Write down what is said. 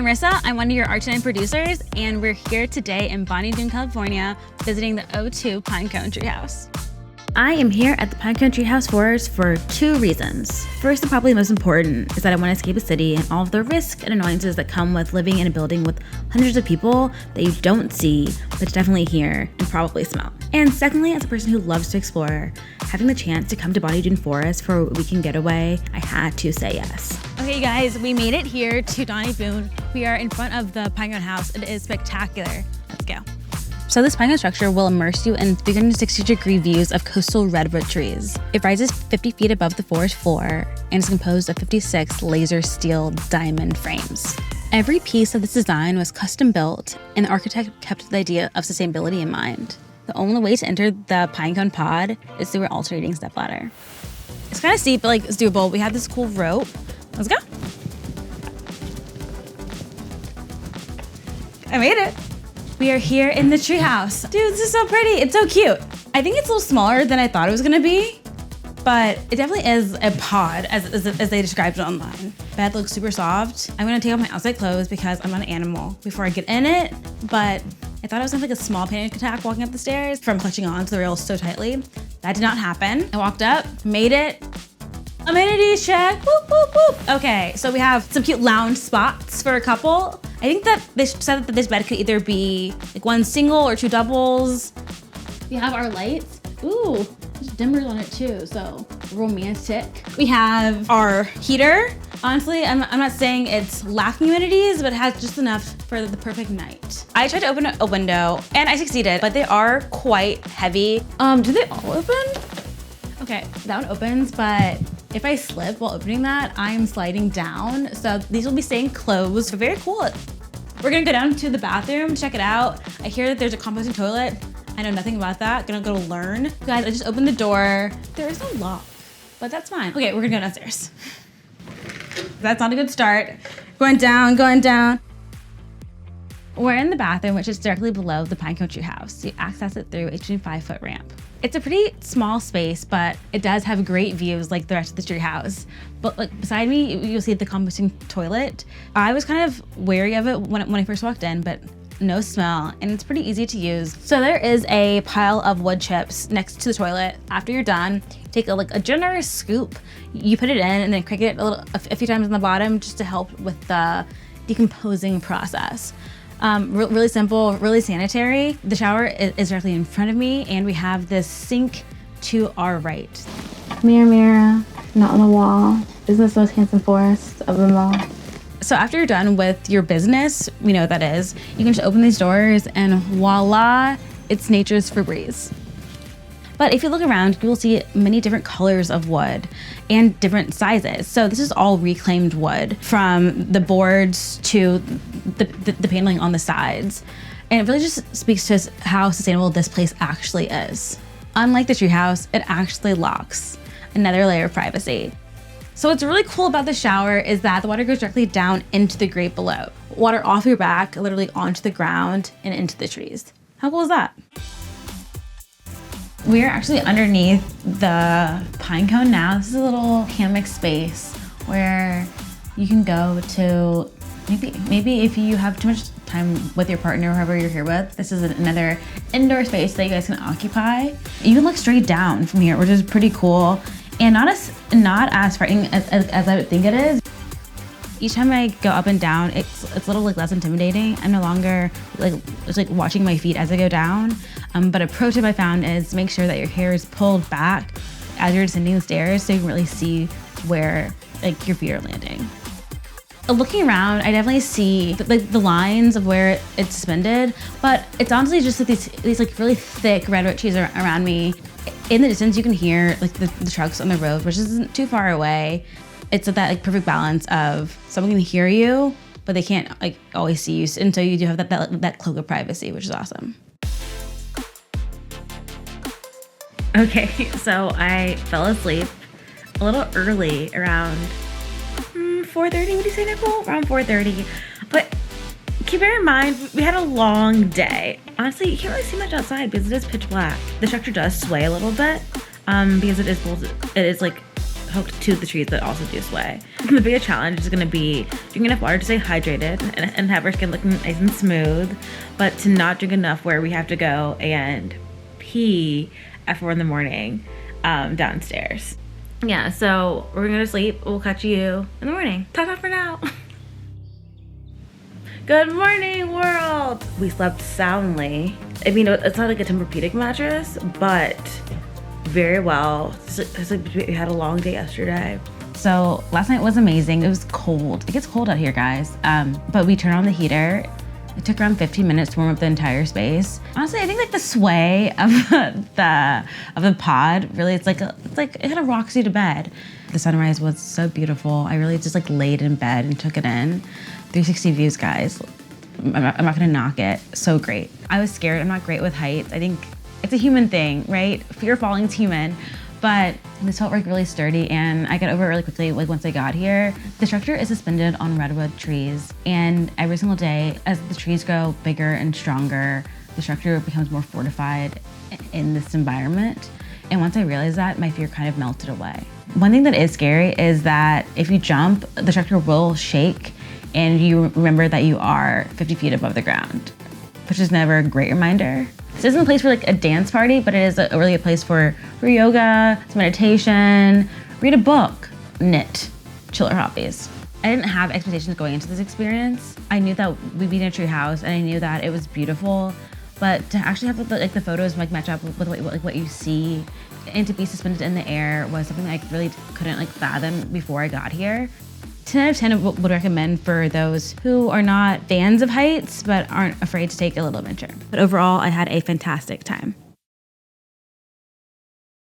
I'm Rissa, I'm one of your Arch9 producers, and we're here today in Bonny Doon, California, visiting the O2 Pinecone Treehouse. I am here at the Pinecone Treehouse Forest for two reasons. First, and probably most important, is that I want to escape a city and all of the risks and annoyances that come with living in a building with hundreds of people that you don't see, but definitely hear and probably smell. And secondly, as a person who loves to explore, having the chance to come to Bonny Doon Forest for a weekend getaway, I had to say yes. Okay guys, we made it here to Bonny Doon. We are in front of the Pinecone house. It is spectacular. Let's go. So this pinecone structure will immerse you in 360-degree views of coastal redwood trees. It rises 50 feet above the forest floor and is composed of 56 laser steel diamond frames. Every piece of this design was custom built, and the architect kept the idea of sustainability in mind. The only way to enter the pinecone pod is through an alternating stepladder. It's kind of steep, but like it's doable. We have this cool rope. Let's go. I made it. We are here in the treehouse. Dude, this is so pretty. It's so cute. I think it's a little smaller than I thought it was gonna be, but it definitely is a pod as they described it online. Bed looks super soft. I'm gonna take off my outside clothes because I'm not an animal before I get in it, but I thought I was gonna have like a small panic attack walking up the stairs from clutching on to the rails so tightly. That did not happen. I walked up, made it. Amenities check, whoop, whoop, whoop. Okay, so we have some cute lounge spots for a couple. I think that they said that this bed could either be like one single or two doubles. We have our lights. Ooh, there's dimmers on it too, so romantic. We have our heater. Honestly, I'm not saying it's lacking amenities, but it has just enough for the perfect night. I tried to open a window and I succeeded, but they are quite heavy. Do they all open? Okay, that one opens, but if I slip while opening that, I'm sliding down. So these will be staying closed, but very cool. We're gonna go down to the bathroom, check it out. I hear that there's a composting toilet. I know nothing about that, gonna go learn. Guys, I just opened the door. There is no lock, but that's fine. Okay, we're gonna go downstairs. That's not a good start. Going down, going down. We're in the bathroom, which is directly below the Pinecone Treehouse. You access it through a 25-foot ramp. It's a pretty small space, but it does have great views like the rest of the treehouse. But like beside me, you'll see the composting toilet. I was kind of wary of it when I first walked in, but no smell, and it's pretty easy to use. So there is a pile of wood chips next to the toilet. After you're done, take a generous scoop. You put it in and then crank it a few times on the bottom just to help with the decomposing process. Really simple, really sanitary. The shower is directly in front of me, and we have this sink to our right. Mirror, mirror, not on the wall. Isn't this the most handsome forest of them all? So after you're done with your business, we know what that is, you can just open these doors and voila, it's nature's Febreze. But if you look around, you will see many different colors of wood and different sizes. So this is all reclaimed wood, from the boards to the paneling on the sides. And it really just speaks to how sustainable this place actually is. Unlike the treehouse, it actually locks, another layer of privacy. So what's really cool about the shower is that the water goes directly down into the grate below. Water off your back, literally onto the ground and into the trees. How cool is that? We're actually underneath the pinecone now. This is a little hammock space where you can go to, maybe if you have too much time with your partner or whoever you're here with, this is another indoor space that you guys can occupy. You can look straight down from here, which is pretty cool, and not as frightening as I would think it is. Each time I go up and down, it's a little like less intimidating. I'm no longer like watching my feet as I go down. But a pro tip I found is make sure that your hair is pulled back as you're descending the stairs so you can really see where like your feet are landing. Looking around, I definitely see the lines of where it's suspended, but it's honestly just like these like really thick redwood trees around me. In the distance, you can hear like the trucks on the road, which isn't too far away. It's at that like perfect balance of someone can hear you, but they can't like always see you, and so you do have that cloak of privacy, which is awesome. Okay, so I fell asleep a little early, around 4:30. What do you say, Nicole? Around 4:30. But keep in mind, we had a long day. Honestly, you can't really see much outside because it is pitch black. The structure does sway a little bit because it is like hooked to the trees that also do sway. The biggest challenge is gonna be drinking enough water to stay hydrated and have our skin looking nice and smooth, but to not drink enough where we have to go and pee at 4 in the morning downstairs. Yeah, so we're gonna go to sleep. We'll catch you in the morning. Ta-ta for now. Good morning, world. We slept soundly. I mean, it's not like a Tempur-Pedic mattress, but very well. It's like we had a long day yesterday. So last night was amazing. It was cold. It gets cold out here, guys. But we turned on the heater. It took around 15 minutes to warm up the entire space. Honestly, I think like the sway of the pod, really, it's like it kind of rocks you to bed. The sunrise was so beautiful. I really just like laid in bed and took it in. 360 views, guys. I'm not gonna knock it. So great. I was scared. I'm not great with heights. I think it's a human thing, right? Fear of falling is human. But this felt like really sturdy, and I got over it really quickly. Like once I got here, the structure is suspended on redwood trees, and every single day, as the trees grow bigger and stronger, the structure becomes more fortified in this environment. And once I realized that, my fear kind of melted away. One thing that is scary is that if you jump, the structure will shake, and you remember that you are 50 feet above the ground, which is never a great reminder. This isn't a place for like a dance party, but it is really a place for yoga, some meditation, read a book, knit, chiller hobbies. I didn't have expectations going into this experience. I knew that we'd be in a tree house, and I knew that it was beautiful, but to actually have the photos like match up with what you see, and to be suspended in the air was something I really couldn't like fathom before I got here. 10 out of 10 would recommend for those who are not fans of heights but aren't afraid to take a little adventure. But overall, I had a fantastic time.